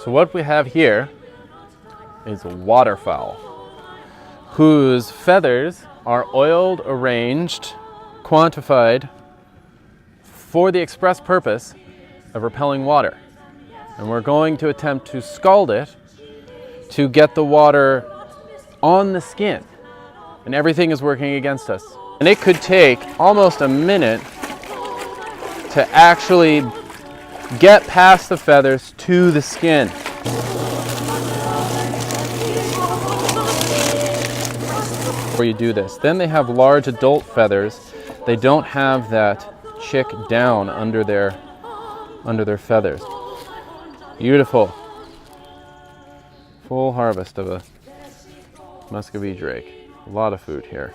So what we have here is a waterfowl whose feathers are oiled, arranged, quantified for the express purpose of repelling water. And we're going to attempt to scald it to get the water on the skin. And everything is working against us. And it could take almost a minute to actually get past the feathers to the skin. Before you do this, then they have large adult feathers. They don't have that chick down under their feathers. Beautiful. Full harvest of a Muscovy drake. A lot of food here.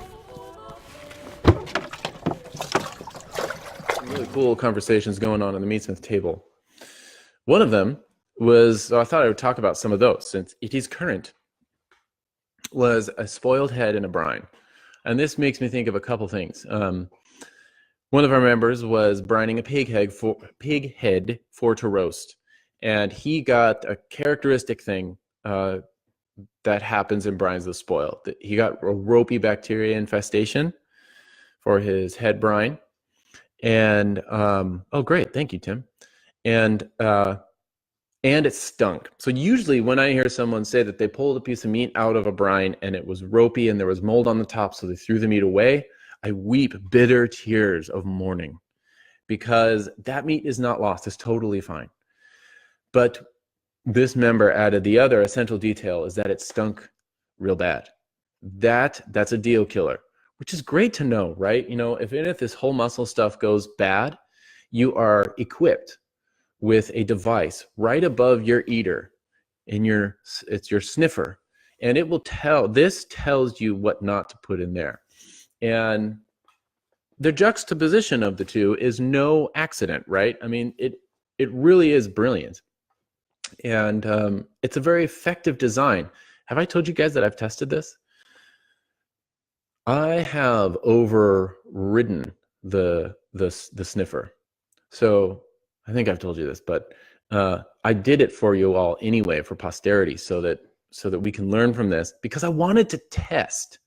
Really cool conversations going on the Meatsmith table. One of them was, I thought I would talk about some of those since it is current, was a spoiled head in a brine. And this makes me think of a couple things. One of our members was brining a pig head for to roast. And he got a characteristic thing that happens in brines that spoil. He got a ropey bacteria infestation for his head brine. And, oh great, thank you, Tim. And it stunk. So usually when I hear someone say that they pulled a piece of meat out of a brine and it was ropey and there was mold on the top, so they threw the meat away, I weep bitter tears of mourning because that meat is not lost. It's totally fine. But this member added the other essential detail is that it stunk real bad. That's a deal killer, which is great to know, right? You know, if this whole muscle stuff goes bad, you are equipped with a device right above your eater it's your sniffer, and it will this tells you what not to put in there. And the juxtaposition of the two is no accident, right? I mean, it really is brilliant. And it's a very effective design. Have I told you guys that I've tested this? I have overridden the sniffer. So I think I've told you this, but I did it for you all anyway for posterity so that we can learn from this, because I wanted to test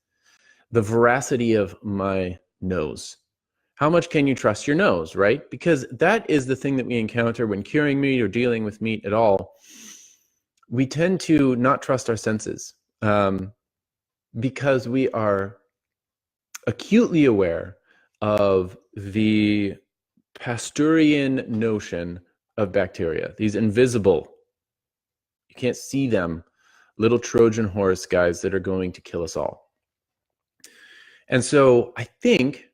the veracity of my nose. How much can you trust your nose, right? Because that is the thing that we encounter when curing meat or dealing with meat at all. We tend to not trust our senses because we are acutely aware of the Pasteurian notion of bacteria, these invisible, you can't see them, little Trojan horse guys that are going to kill us all. And so I think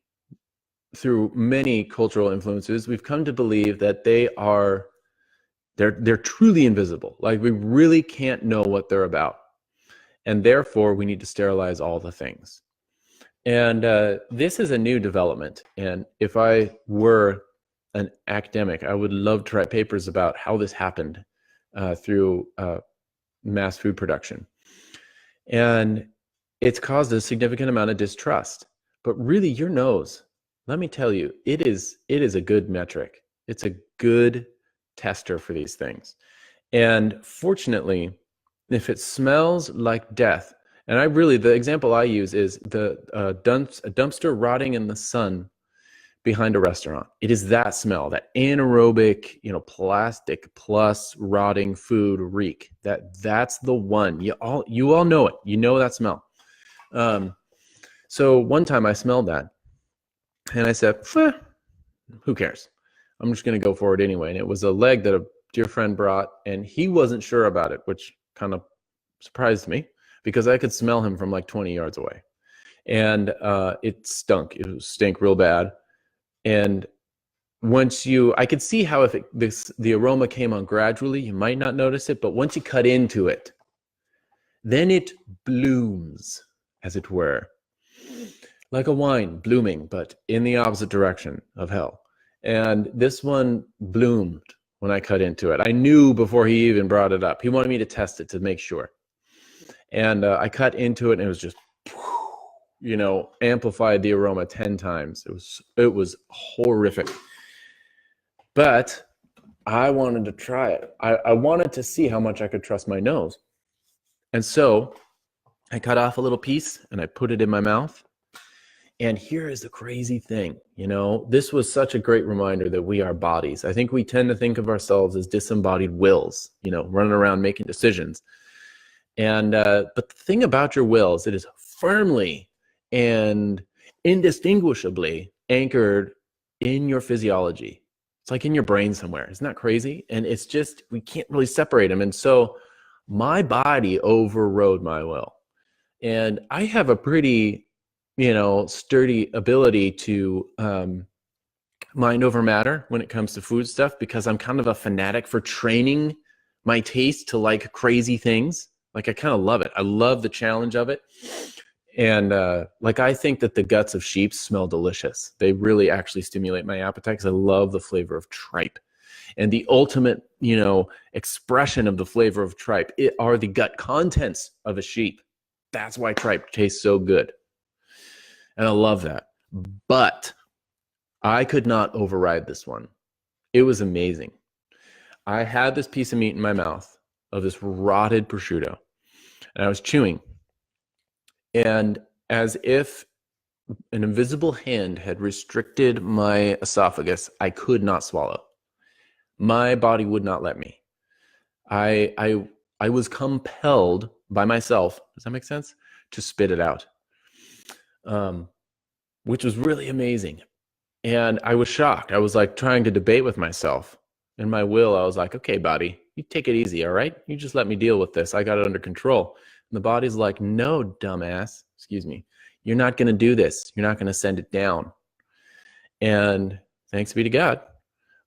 through many cultural influences, we've come to believe that they're truly invisible. Like we really can't know what they're about. And therefore we need to sterilize all the things. And this is a new development. And if I were an academic, I would love to write papers about how this happened through mass food production. And it's caused a significant amount of distrust. But really, your nose, let me tell you, it is a good metric. It's a good tester for these things. And fortunately, if it smells like death, and the example I use is a dumpster rotting in the sun behind a restaurant. It is that smell, that anaerobic, plastic plus rotting food reek. That's the one. You all know it. You know that smell. So one time I smelled that, and I said, who cares? I'm just going to go for it anyway. And it was a leg that a dear friend brought, and he wasn't sure about it, which kind of surprised me because I could smell him from like 20 yards away. And it stunk. It stank real bad. And I could see how if the aroma came on gradually, you might not notice it, but once you cut into it, then it blooms, as it were, like a wine blooming, but in the opposite direction of hell. And this one bloomed when I cut into it. I knew before he even brought it up. He wanted me to test it to make sure. And I cut into it, and it was just, amplified the aroma 10 times. It was horrific. But I wanted to try it. I wanted to see how much I could trust my nose. And so I cut off a little piece and I put it in my mouth. And here is the crazy thing, this was such a great reminder that we are bodies. I think we tend to think of ourselves as disembodied wills, running around making decisions. And but the thing about your will is it is firmly and indistinguishably anchored in your physiology. It's like in your brain somewhere. Isn't that crazy? And it's just, we can't really separate them. And so my body overrode my will. And I have a pretty, sturdy ability to mind over matter when it comes to food stuff, because I'm kind of a fanatic for training my taste to like crazy things. Like I kind of love it. I love the challenge of it. And I think that the guts of sheep smell delicious. They really actually stimulate my appetite because I love the flavor of tripe. And the ultimate, expression of the flavor of tripe are the gut contents of a sheep. That's why tripe tastes so good. And I love that. But I could not override this one. It was amazing. I had this piece of meat in my mouth of this rotted prosciutto, and I was chewing. And as if an invisible hand had restricted my esophagus, I could not swallow. My body would not let me. I was compelled by myself, does that make sense, to spit it out, which was really amazing. And I was shocked. I was like trying to debate with myself. In my will, I was like, okay, body, you take it easy, all right? You just let me deal with this. I got it under control. And the body's like, no, dumbass, excuse me. You're not going to do this. You're not going to send it down. And thanks be to God,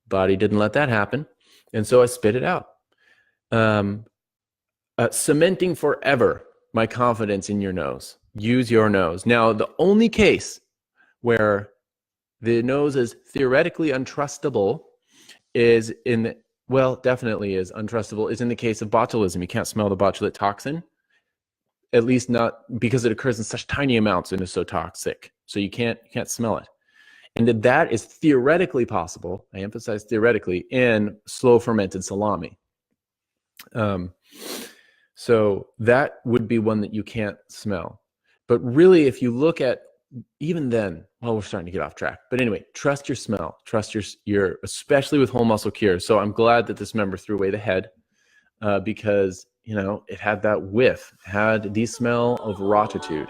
body didn't let that happen. And so I spit it out. Cementing forever my confidence in your nose. Use your nose. Now, the only case where the nose is theoretically untrustable is definitely is untrustable, is in the case of botulism. You can't smell the botulate toxin, at least not because it occurs in such tiny amounts and is so toxic. So you can't smell it. And that is theoretically possible, I emphasize theoretically, in slow fermented salami. So that would be one that you can't smell. But really, if you look at, even then, well, we're starting to get off track. But anyway, trust your smell. Trust your especially with whole muscle cures. So I'm glad that this member threw away the head because, it had that whiff, had the smell of rotitude.